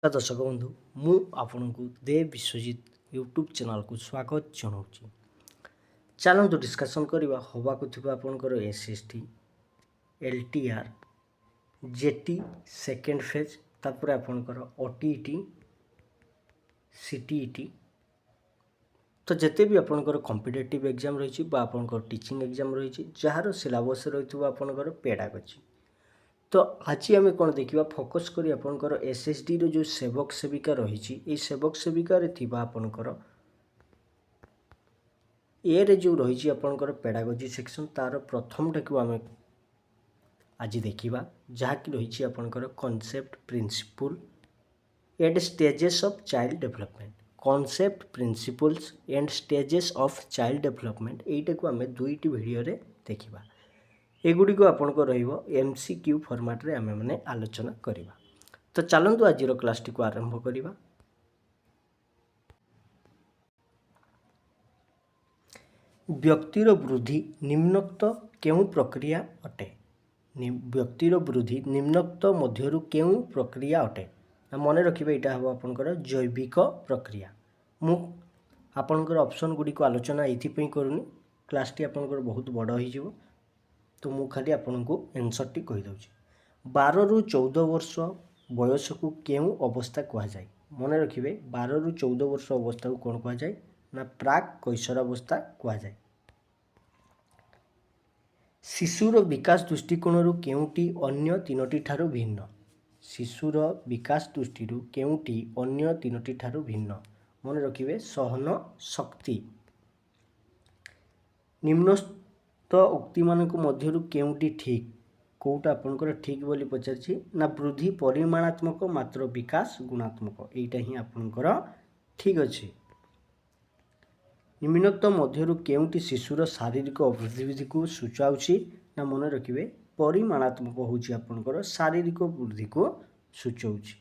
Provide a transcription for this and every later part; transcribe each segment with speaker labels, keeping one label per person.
Speaker 1: दर्शक बंधु मु आपण को देव विश्वजित यूट्यूब चैनल को स्वागत जनाऊँ। चलतु डिस्कसन करवा हवाक आपंकर SST LTR jetty second phase तापर आपंकर ओटीईटी सीटीईटी तो जिते भी आपंकर कॉम्पिटिटिव एग्जाम रही आपंकर टीचिंग एग्जाम रही जार सिलेबस रही आपंकर पेडागोजी। तो आज आम कौन देखा फोकस करी आपंकर एसएसडी रो जो सेवक सेविका रही सेवक सेविका आपंकर ए रे जो रही आपंकर पेडागोजी सेक्शन तार प्रथम टाक आम आज देखा जहाँकि रही आपंकर concept principle and stages of child development concept principles and stages of child development यहीटा को आम दुईटी वीडियो रे देखा एगुड़ी आपको MCQ फॉर्मेट रे आमे माने आलोचना करिबा। तो चलतु आज क्लास को आरंभ करिबा। व्यक्तिर वृद्धि निम्नोक्त केउ प्रक्रिया अटे? व्यक्तिर वृद्धि निम्नोक्त मध्यरु केउ प्रक्रिया अटे? मन रखिबा एटा हबो आपनकर जैविक प्रक्रिया। मु आपनकर ऑप्शन गुडी को आलोचना एथि पई करूनी, क्लास टी आपनकर बहुत बड़ होई जिवो। तो मु खाली आपन को आंसर टी कहि दउची। 12 रु 14 वर्ष बयस को केउ अवस्था कहा जाए? मन रखिबे 12 रु 14 वर्ष अवस्था को कोन कहा जाए ना प्राक कैशोरावस्था कहा जाए। शिशुर विकास दृष्टिकोण रु केउटी अन्य तीनोटी ठारू भिन्न? शिशुर विकास दृष्टि रु केउटी अन्य तीनोटी ठारू भिन्न? मन रखिबे सहन शक्ति। निम्नस्थ उक्ति मानक मध्यरु केउटी ठीक? कोटा आपनकर ठीक बोली पचारछि ना वृद्धि परिमाणात्मक मात्र विकास गुणात्मक एटा ही आपनकर ठीक अछि। निम्नोक्त मध्यरु केउटी शिशुर शारीरिक अभिवृद्धि को सूचाउछि ना मन रखिबे परिमाणात्मक होछि आपनकर शारीरिक वृद्धि को सूचाउछि।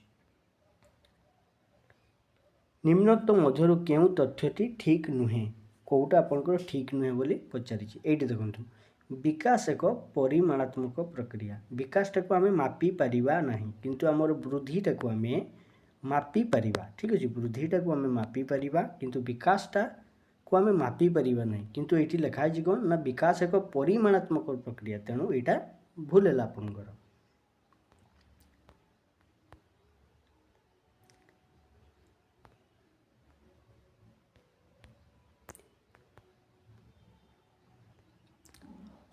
Speaker 1: निम्नोक्त मध्यरु केउ तथ्यटी ठीक नुहे? कोटा आपनकर ठीक नुहे बोली पचारिछि। एठी देखंतु विकास एक परिमाणात्मक प्रक्रिया। विकासटा को आमे मापी परिबा नाही किंतु हमर वृद्धिटा को आमे मापी परिबा। ठीक अछि, वृद्धिटा को आमे मापी परिबा किंतु विकासटा को आमे मापी परिबा नाही। किंतु एठी लिखा अछि कोन ना विकास एक परिमाणात्मक प्रक्रिया, तेणु एटा भूल होला आपनकर।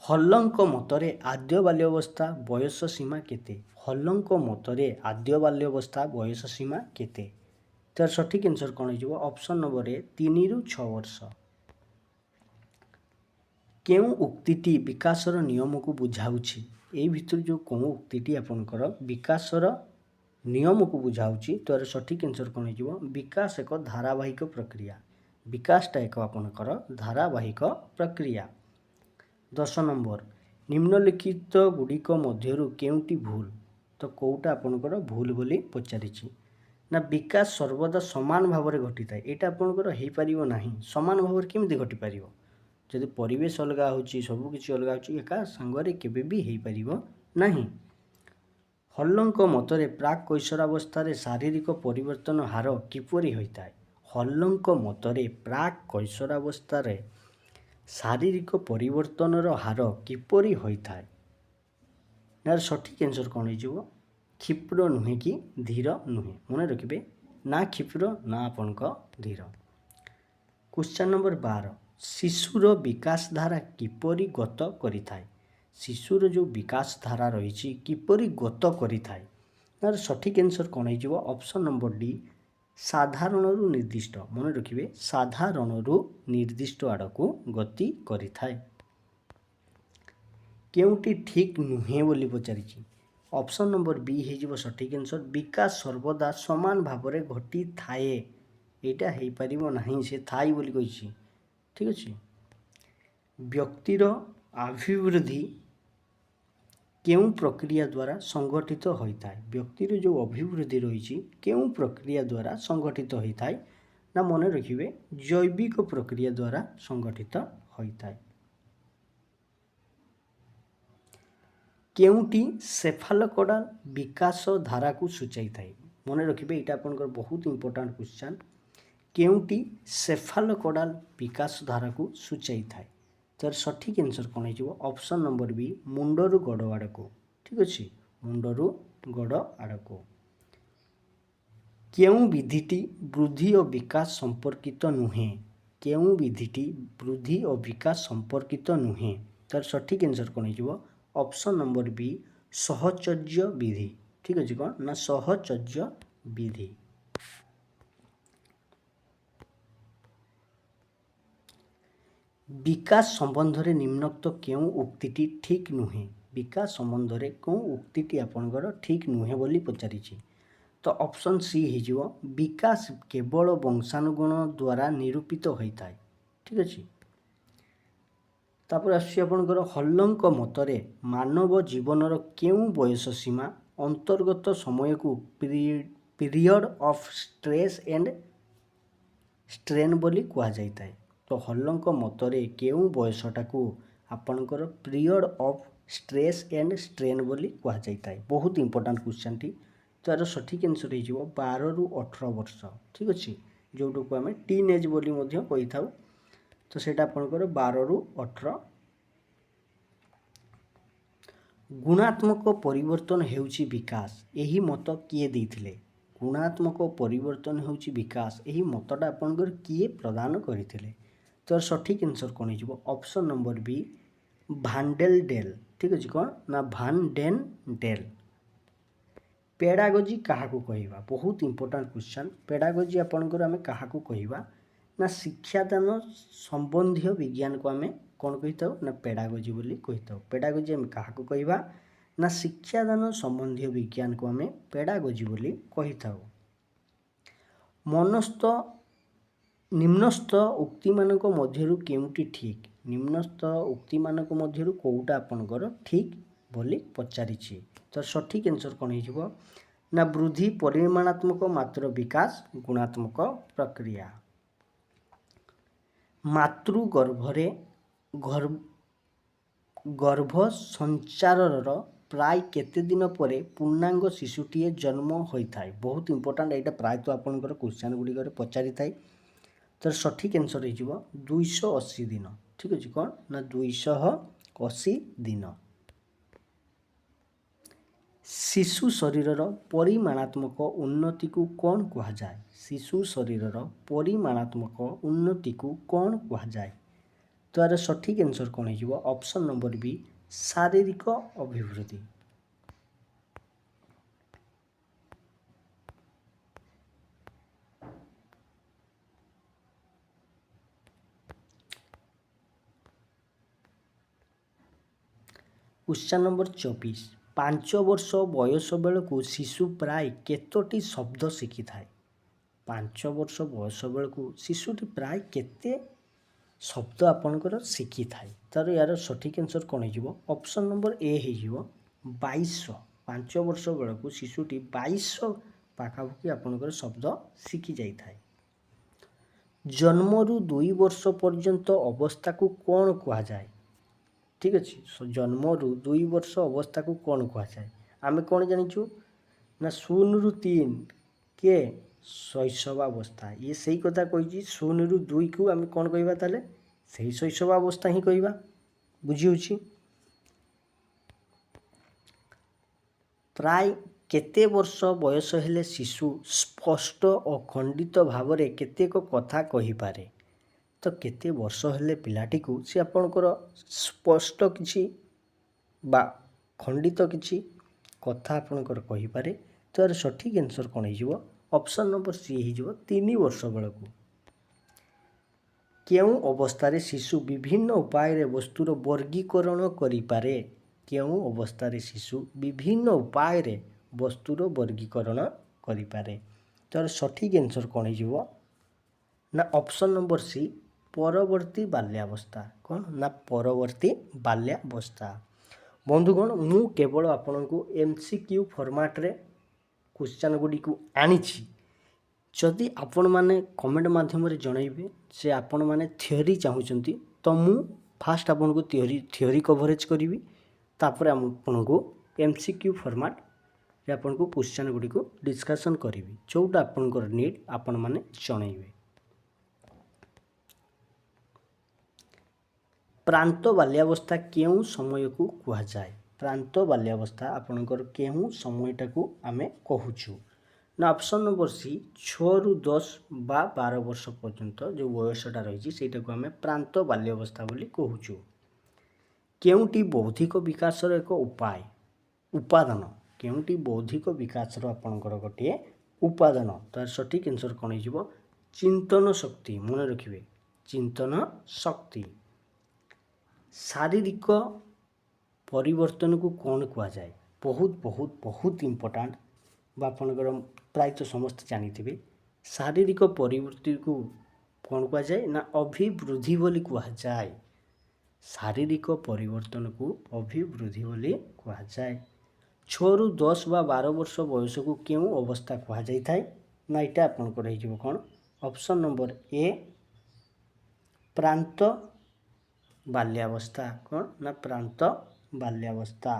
Speaker 1: हल्लंक मतरे आद्य बाल्यावस्था बयस सीमा केते? हल्लंक मतरे आद्य बाल्यावस्था बयस सीमा केते? तार सठिक आंसर कौन हो? ऑप्शन नंबर ए 3 रु 6 वर्ष। केउ उक्तिटी विकासर नियम को बुझाउछि? एई भितर जो कोउ उक्तिटी आपनकर विकासर नियम को बुझाउछि तार सठिक आंसर कौन हो? विकास एक धारावाहिक प्रक्रिया। विकासटा एक आपनकर धारावाहिक प्रक्रिया। 10 नंबर निम्नलिखित गुड़िक मध्यरु केउटी भूल? तो कोउटा आपनकर भूल बोली पचारिछि ना विकास सर्वदा समान भाव में घटी थाए। एटा आपनकर हेई परिबो नाही। समान भाव में केमिति घटी परिबो? जदि परिवेश अलगा होछि, सब किछि अलगा होछि, एका संगरे केबे भी हेई परिबो नाही। हल्लंक मतरे प्राक कैशोरावस्था रे शारीरिक परिवर्तन हार किपरि होइताए? हल्लंक मतरे प्राक कैशोरावस्था रे शारीरिक परिवर्तन हार किपरि होइताए? यार सठिक आंसर कौन हो? क्षिप्र नुहे कि धीर नुहे? मन रखिबे ना क्षिप्र ना आपनक धीर। क्वेश्चन नंबर 12 शिशुर विकास धारा किपरि गत करिथाए? शिशुर जो विकास धारा रही किपरि गत करिथाए? यार सठिक आंसर कौन हो? ऑप्शन नंबर डी साधारण रु निर्दिष्ट। मन रखिबे साधारण रु निर्दिष्ट आड़ को गति करिथाए। केउटी ठीक नुहे बोली पचारिछि? ऑप्शन नंबर बी हे सठिक आंसर विकास सर्वदा समान भाव में घटी थाए। एटा हेई परिबो नाही, से थाई बोली कहिछि। ठीक अछि। व्यक्तिर अभिवृद्धि केउ प्रक्रिया द्वारा संगठित होइताए? व्यक्तिर जो अभिवृद्धि रही केउ प्रक्रिया द्वारा संगठित होइताए ना मन रखिबे जैविक प्रक्रिया द्वारा संगठित होइताए। केउटी सेफालोपोडल विकास धारा को सूचाई थाए? मन रखिए यहाँ आपंकर बहुत इंपोर्टाट क्वेश्चन केउटी सेफालोकोडाल विकास धारा को सूचाई थाए तार सठिक आंसर कौन हो ऑप्शन नंबर बी मुंडरू गड़ आड़ को ठीक अच्छे मुंडरू गड़ आड़ को केउं विधिटी वृद्धि और विकास संपर्कित नुहे केउं विधिटी वृद्धि और विकास संपर्कित नुहे तार सठिक आंसर कौन हो ऑप्शन नंबर बी सहचर्य विधि ठीक अच्छे कौन ना सहचर्य विधि विकास संबंध रे निम्नोक्त केउं उक्तिटी ठीक नुहे विकास संबंध रे केउं उक्तिटी आपनकर ठीक नुहे बोली पचारि तो ऑप्शन सी हो विकास केवल वंशानुगुण द्वारा निरूपित होता है ठीक अच्छे तापर आपर हल्लंक मतरे मानव जीवनर केउं बयस सीमा अंतर्गत समय को period of stress and strain बोली कह जाए तो हल्लंक मतरे केउं बयसटा को आपणकर period of stress and strain बोली कह जाए बहुत इंपोर्टेंट क्वेश्चन टी तो यार सठिक आंसर हो 12 ରୁ 18 वर्ष ठीक अच्छे जोटू को आम टीन एज बोली कही था तो सेटा आपणकर 12 ରୁ 18 गुणात्मक परिवर्तन हेउची विकास यही मत किए देइथिले गुणात्मक परिवर्तन हेउची विकास यही मतटा आपणकर किए प्रदान करथिले तो सठिक आंसर कौन हो ऑप्शन नंबर बी भांडेल डेल ठीक अच्छे कौन ना भान डेन डेल पेडागोजी क्या कहवा बहुत इंपोर्टेंट क्वेश्चन पेडागोजी आपणकर आम क्या कहवा ना शिक्षादान संबंधी विज्ञान को आम कौन कही था ना पेडागोजी बोली कही था पेडागोजी आम क्या कहवा ना शिक्षादान संबंधी विज्ञान को आम पेडागोजी बोली कही था मनस्थ निम्नस्थ उक्ति मानक मध्यरु केउटी ठीक निम्नस्थ उक्ति मानक मध्यरु कोउटा आपनकर ठीक बोली पचारिछि तो सठिक आंसर कौन हो ना वृद्धि परिमाणात्मक मात्र विकास गुणात्मक प्रक्रिया मातृगर्भरे गर्भ संचारर प्राय केते दिन पर पूर्णांग शिशुटीए जन्म होता है बहुत इंपोर्टेंट यहाँ प्राय तो आपंकर क्वेश्चन गुड़िक पचारि थाए तो सठिक आंसर हो 280 दिन ठीक अच्छे कौन ना 280 दिन शिशु शरीरर परिमाणात्मक उन्नति को कौन कह जाए शिशु शरीरर परिमाणात्मक उन्नति को कौन कह जाए तो यार सठिक आंसर कौन हो ऑप्शन नंबर बी शारीरिक अभिवृद्धि क्वेश्चन नंबर 24 5 वर्ष बयस बेलू शिशु प्राय केतोटी शब्द शिखी थाए 5 वर्ष बयस बेलू शिशुटी प्राय केते शब्द आपणकर शिखी थाए तार यार सठिक आंसर कौन हो ऑप्शन नंबर ए हो 2200 5 वर्ष बेलू शिशुटी 2200 पाखापाखि आपणकर शब्द शिखी जाई थाए जन्मरू 2 वर्ष पर्यंत अवस्था को कौन कह जाए ठीक अच्छे जन्मरू 2 वर्ष अवस्था को कौन कह जाए आम कौन जाचु ना 0 ରୁ 3 के शैशवावस्था ये सही कथा कही 0 ରୁ 2 को आम कौन कहवा ताले सही शैशवावस्था ही कहवा बुझी प्राय केते वर्ष बयस हेले शिशु स्पष्ट और खंडित भाव में केतेक कथा कही पारे तो केते वर्ष हेले पिलाटी को सी आपणकर स्पष्ट किछि बा खंडित किछि कथा आपणकर कही पारे तो यार सठिक आंसर कौन हो ऑप्शन नंबर सी हो 3 वर्ष बेलू केउं अवस्था शिशु विभिन्न उपाय वस्तुर वर्गीकरण करिपारे केउं अवस्था शिशु विभिन्न उपाय वस्तुर वर्गीकरण करिपारे तो यार सठिक आंसर कौन हो ना ऑप्शन नंबर सी परवर्ती बाल्यावस्था कौन ना परवर्ती बाल्यावस्था बंधुगण मु केवल आपण को MCQ फॉर्मेट रे क्वेश्चन गुडी को आनीछि जदि आपण माने कमेंट माध्यम रे जणाइबे से आपण माने थ्योरी चाहुचंती तो मु फास्ट आपण को थ्योरी कवरेज करिवि तापर आपण को MCQ फॉर्मेट आपको क्वेश्चन गुड़ी को डिस्कसन करी जोटा आपंकर नीड आपण मैंने जनइबे। प्रांत बाल्यावस्था केउं समय को कह जाए? प्रांत बाल्यावस्था आपणकर केउं समयटा को आमे कहूछु ना ऑप्शन नंबर सी 6 रु 10 बा 12 वर्ष पर्यंत जो बयसटा रही से आम प्रांत बाल्यावस्था बोली कहूछु। केउंटी बौद्धिक विकासर एक उपाय उपादान केउंटी बौद्धिक विकासर आपणकर गोटे उपादान तार सठिक आंसर कौन हो? चिंतन शक्ति। मन रखिए चिंतन शक्ति। शारीरिक परिवर्तन को कौन कह जाए? बहुत बहुत बहुत इम्पोर्टाट आपणकर प्रायतः समस्त जानी शारीरिक परिवर्तन को कौन कह जाए ना अभिवृद्धि बोली कह जाए। शारीरिक परिवर्तन को अभिवृद्धि बोली कह जाए। 6 रु 10 बा 12 वर्ष बयस को क्यों अवस्था कह जाए ना यहाँ आपंकर हो कौन? ऑप्शन नंबर ए प्रांत बाल्यावस्था। कौन ना प्रांत बाल्यावस्था।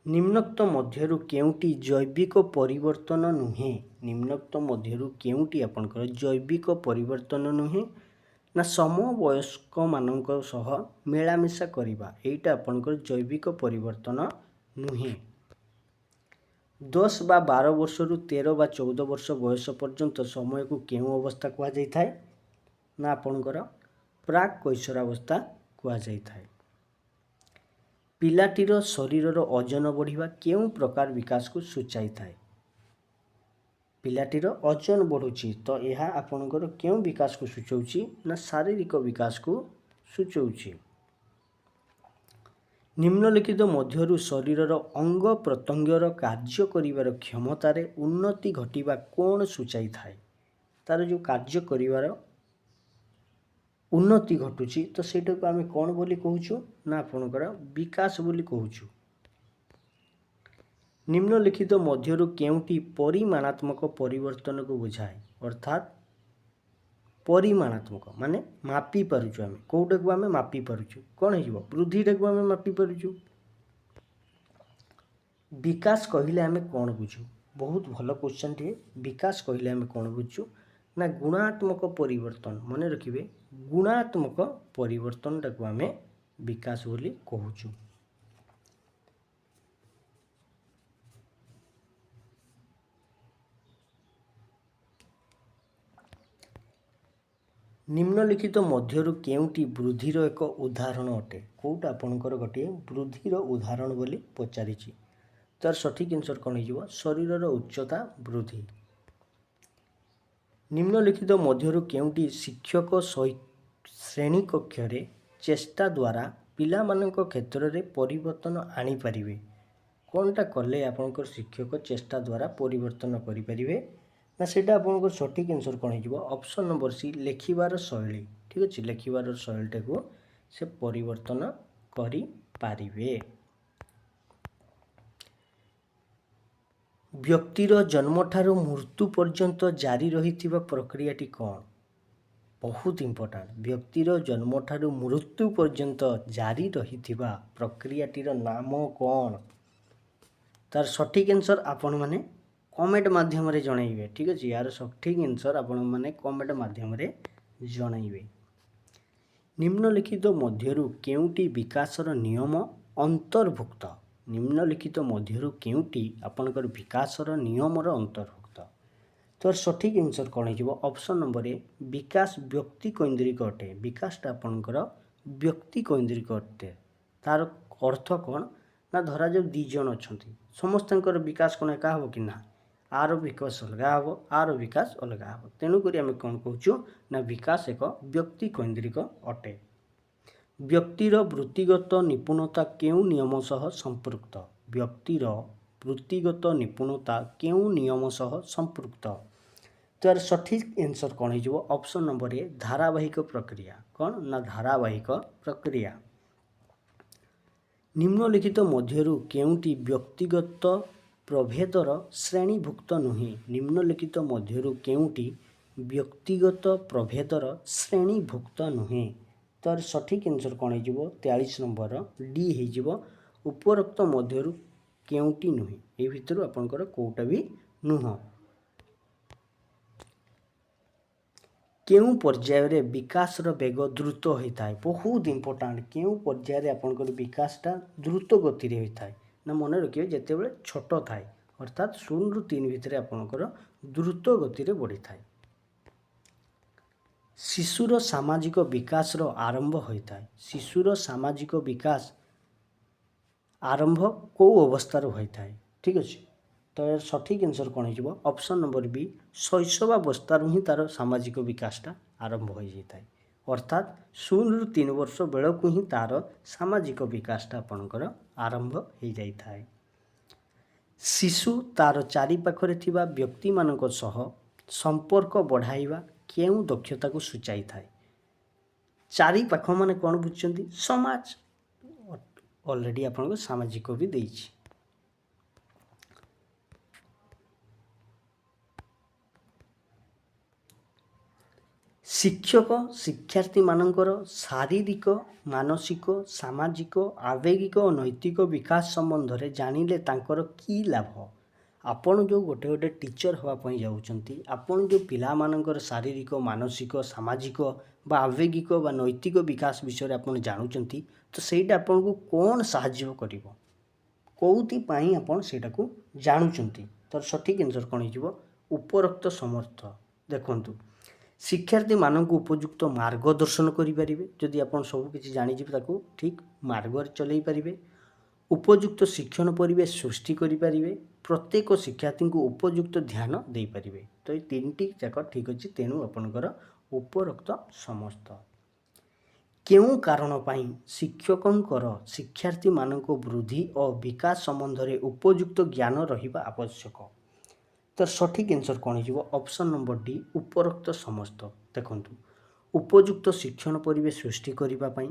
Speaker 1: निम्नोक्त मध्यरु केउंटी जैविक परिवर्तन नुहे? निम्नोक्त मध्यरु केउंटी आपनकर जैविक परिवर्तन नुहे ना समवयस्क मानक सह मेलामिशा करिबा एटा आपनकर जैविक परिवर्तन नुहे। 10 बा 12 वर्ष रु 13 बा 14 वर्ष बयस पर्यंत समय को केउं अवस्था कह जाए ना आपनकर प्राक कैशोरावस्था कह जाए। पिलाटीर शरीरर ओजन बढ़िबा केउं प्रकार विकास को सूचाई थाए? पिलाटीर ओजन बढ़ुची तो यह आपनकर केउं विकास को सूचाउची ना शारीरिक विकास को सूचाउची। निम्नलिखित मध्यरु शरीरर अंग प्रत्यंगर कार्य करिवार क्षमतार उन्नति घटिबा कोन सूचाई थाए? तार जो कार्य करिवार उन्नति घटुची तो सेटा को आमे कौन बोली कहूछु ना आपनकर विकास बोली कहूछु। निम्नलिखित मध्यरु केउंटी परिमाणात्मक परिवर्तन को बुझाए? अर्थात परिमाणात्मक माने मापी पारुछु आमे कोउटा को आमे मापी पारुछु कोन हेइबो? वृद्धिटा को आमे मापी पारुछु। विकास कहिले आमे कौन बुझु? बहुत भल क्वेश्चन टे। विकास कहिले आमे कौन बुझु ना गुणात्मक परिवर्तन। मन रखिए गुणात्मक परिवर्तन टाको आमे विकास बोली कहूछु। निम्नलिखित मध्यरु केउंटी वृद्धिर एक उदाहरण अटे? कोउटा आपनकर गोटे वृद्धिर उदाहरण बोली पचारिछि तार सठिक आंसर कौन हो? शरीरर उच्चता वृद्धि। निम्नलिखित मध्यरु केउंटी शिक्षक श्रेणी कक्ष रे चेष्टा द्वारा पिला मानक क्षेत्र में परिवर्तन आनी पारिबे? कोनटा कले आपनकर शिक्षक चेष्टा द्वारा परिवर्तन करि पारिबे ना सेटा आपनकर सठिक आंसर कौन हो? ऑप्शन नंबर सी लेखिबार शैली। ठीक अछि लेखिबार शैलीटा को से परिवर्तन करि पारिबे। व्यक्तिर जन्म ठारू मृत्यु पर्यंत जारी रहिथिबा प्रक्रियाटी कौन? बहुत इम्पोर्टेंट। व्यक्तिर जन्म ठारू मृत्यु पर्यंत जारी रहिथिबा प्रक्रियाटीर नाम कौन? तार सठिक आंसर आपण माने कमेंट माध्यम रे जणाइबे। ठीक अछि यार सठिक आंसर आपण माने कमेंट माध्यम रे जणाइबे। निम्नलिखित मध्यरु केउंटी विकासर नियम अंतर्भुक्त? निम्नलिखित मध्यरु केउंटी आपनकर विकासर नियमर अंतर्भुक्त? तो सठिक आंसर कौन हो? ऑप्शन नंबर ए विकास व्यक्ति केन्द्रिक अटे। विकासटा आपनकर व्यक्ति केन्द्रिक अटे। तार अर्थ कौन ना धरा जो दी जन अछंती समस्तंकर विकास कोन एका हो कि ना आर विकास अलगा हो आर विकास अलगा हो तेणु करी आमे कोन कहूछु ना विकास एक व्यक्ति केन्द्रिक अटे। व्यक्तिर वृत्तिगत निपुणता केउं नियम सह संपृक्त? व्यक्तिर वृत्तिगत निपुणता केउं नियम सह संपृक्त? तो सठिक आंसर कौन हो? ऑप्शन नंबर ए धारावाहिक प्रक्रिया। कौन ना धारावाहिक प्रक्रिया। निम्नलिखित मध्यरु केउंटी व्यक्तिगत प्रभेदर श्रेणीभुक्त नुहे? निम्नलिखित मध्यरु केउंटी व्यक्तिगत प्रभेदर श्रेणीभुक्त नुहे? तो सठिक आंसर कौन हो 43 नंबर डी हो उपरोक्त मध्यरु केउटी नुहे ए भितर आपनकर कोटा भी नुह केउ पर्याय रे विकास रो बेग द्रुत होता है बहुत इंपोर्टेंट केउ पर्याय रे आपनकर विकासटा द्रुत गति रे होता है ना मन रखिए जेते बेले छोट थाए अर्थात 0 रु 3 भितर आपनकर द्रुत गति रे बढ़ी थाए शिशुर सामाजिक विकास रो आरंभ होता है शिशुर सामाजिक विकास आरंभ को अवस्था होता है ठीक अच्छे तो यार सठिक आंसर कौन हो ऑप्शन नंबर बी शैशवावस्था ही तार सामाजिक विकासटा आरंभ हो जाता है अर्थात 0 रु 3 वर्ष बेल को ही तार सामाजिक विकासटा आपनकर आरंभ हो जाता है शिशु तार चारिपाखरे थिबा व्यक्ति मानक सह संपर्क बढ़ाइबा केउ दक्षता को सूचाई थाए चारिपाख माने कौन बुझुछंती समाज ऑलरेडी आपन सामाजिक भी देछि शिक्षक शिक्षार्थी मानकर शारीरिक मानसिक सामाजिक आवेगिक और नैतिक विकास संबंध रे जानिले तांकर की लाभ आपण जो गोटे गोटे टीचर होवाई जाऊँगी आपण जो पिला मानकर शारीरिक मानसिक सामाजिक बा आवेगिक बा नैतिक विकास विषय आप जानूँ तो सहीटा आपन को कौन साहाय्य करिवो कौथि पाई आपण सेटा को जानूँ तो सठिक आंसर कौन हो उपरोक्त समर्थ देखंतु शिक्षार्थी मानक उपयुक्त मार्गदर्शन करें जदि आप सबकि जानीजे ताको ठीक मार्ग चलई पारे उपयुक्त शिक्षण परिवेश सृष्टि करें प्रत्येक शिक्षार्थी को उपयुक्त ध्यान दे पारे तो ये 3टी जाक ठीक अच्छे तेणु आपणकर उपरोक्त समस्त केउ कारण पाई शिक्षकंकर शिक्षार्थी मानक वृद्धि और विकास संबंध में उपयुक्त ज्ञान रहिबा आवश्यक तो सठिक आंसर कौन हो ऑप्शन नंबर डी उपरोक्त समस्त देखंतु उपयुक्त शिक्षण परिवेश सृष्टि करने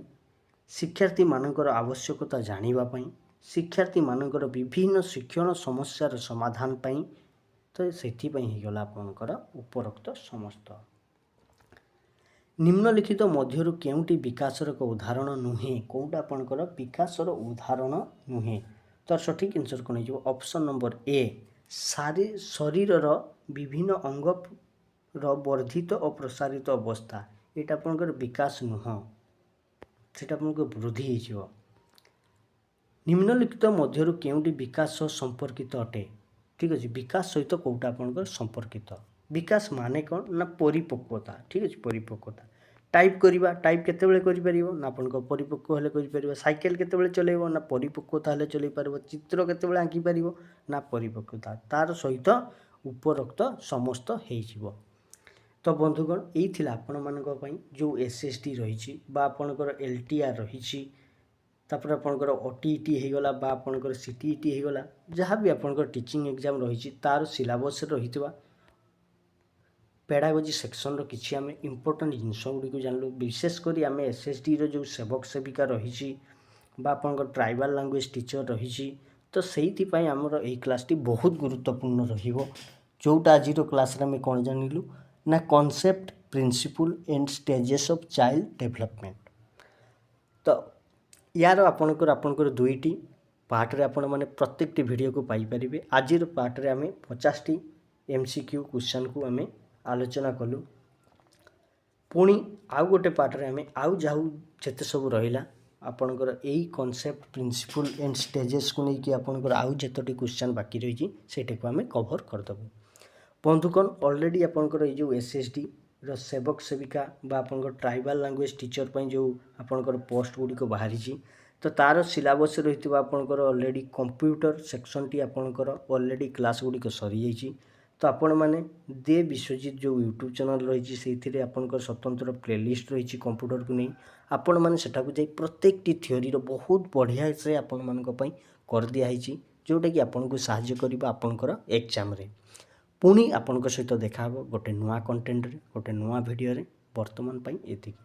Speaker 1: शिक्षार्थी मानकर आवश्यकता जानिबा शिक्षार्थी मानकर विभिन्न शिक्षण समस्यार समाधान पाई तो सेठी गला आपनकर उपरोक्त समस्त निम्नलिखित मध्यरु केउटी विकासर एक उदाहरण नुहे कोटा आपनकर विकासर उदाहरण नुहे तो सठिक आंसर कौन हो ऑप्शन नंबर ए शरीर विभिन्न अंग वर्धित और प्रसारित अवस्था यहाँ आपनकर विकास नुह से वृद्धि हो निम्नलिखित मध्यरु केउटी विकास संपर्कित अटे ठीक अच्छे विकास सहित कौटा आपनकर संपर्कित विकास माने कौन ना परिपक्वता ठीक अच्छे परिपक्वता टाइप करवा टाइप केतेबेले करिपरिबो ना आपनकर परिपक्व हेले करिपरिबो साइकेल केतेबेले चलेइबो ना परिपक्वता हेले चलै पारिबो चित्र केतेबेले आंकी पारिबो ना परिपक्वता तार सहित उपरोक्त समस्त हेइजिवो तो बंधुगण यही थिला आपण मानक पई जो एसएसटी रही बा आपनकर एलटीआर रही तापर आपनकर ओटीईटी हेगला बा आपनकर सीटीईटी हेगला जहाँ भी आपनकर टीचिंग एग्जाम रही तार सिलेबस रहितबा पेडागोजी सेक्शन रो किछि आमे इंपोर्टेंट जिनस गुडी को जानलु विशेषकर आमे एसएसटी रो जो सेवक सेविका रही बा आपनकर ट्राइबल लैंग्वेज टीचर रही तो सेहिति पई हमर एही क्लासटी बहुत गुरुत्वपूर्ण रहिबो जोटा आज क्लास रे आमे कोन जानिलु ना concept principle and stages of child development तो यार आपनकर 2टी पार्ट रे आपण माने प्रत्येकटी वीडियो को पाई परिबे आज पार्ट रे आमे 50टी एमसीक्यू क्वेश्चन को आमे आलोचना कलु पुणी आउ गोटे पार्ट रे आमे आउ जाऊ जेते सब रहिला आपनकर एही कॉन्सेप्ट प्रिंसिपल एंड स्टेजेस को लेकिन आपनकर आउ जेतोटी क्वेश्चन बाकी रही सेटा को आमे कवर कर दबु बंधुगण ऑलरेडी आपनकर ए जो एसएसडी रो सेवक सेविका बा आपनकर ट्राइबल लैंग्वेज टीचर पई जो आपनकर पोस्ट गुडी को बाहरी तो तार सिलेबस रही आपनकर ऑलरेडी कंप्यूटर सेक्शन टी आपनकर ऑलरेडी क्लास गुडी को सरी जाइछि तो आपण मैंने दे विश्वजित जो यूट्यूब चैनल रही से आपनकर स्वतंत्र प्लेलिस्ट रही कंप्यूटर को नहीं आपण मैंने सेटा को जाई प्रत्येकटी थ्योरी रो बहुत बढ़िया से आपण मानक पई कर दिया है जोटा कि आपन को सहाय्य करिबा आपनकर एग्जाम रे पुणी आपनक सहित देखा गोटे नुआ कंटेंट रे गोटे नुआ वीडियो रे वर्तमान पई एतिकी।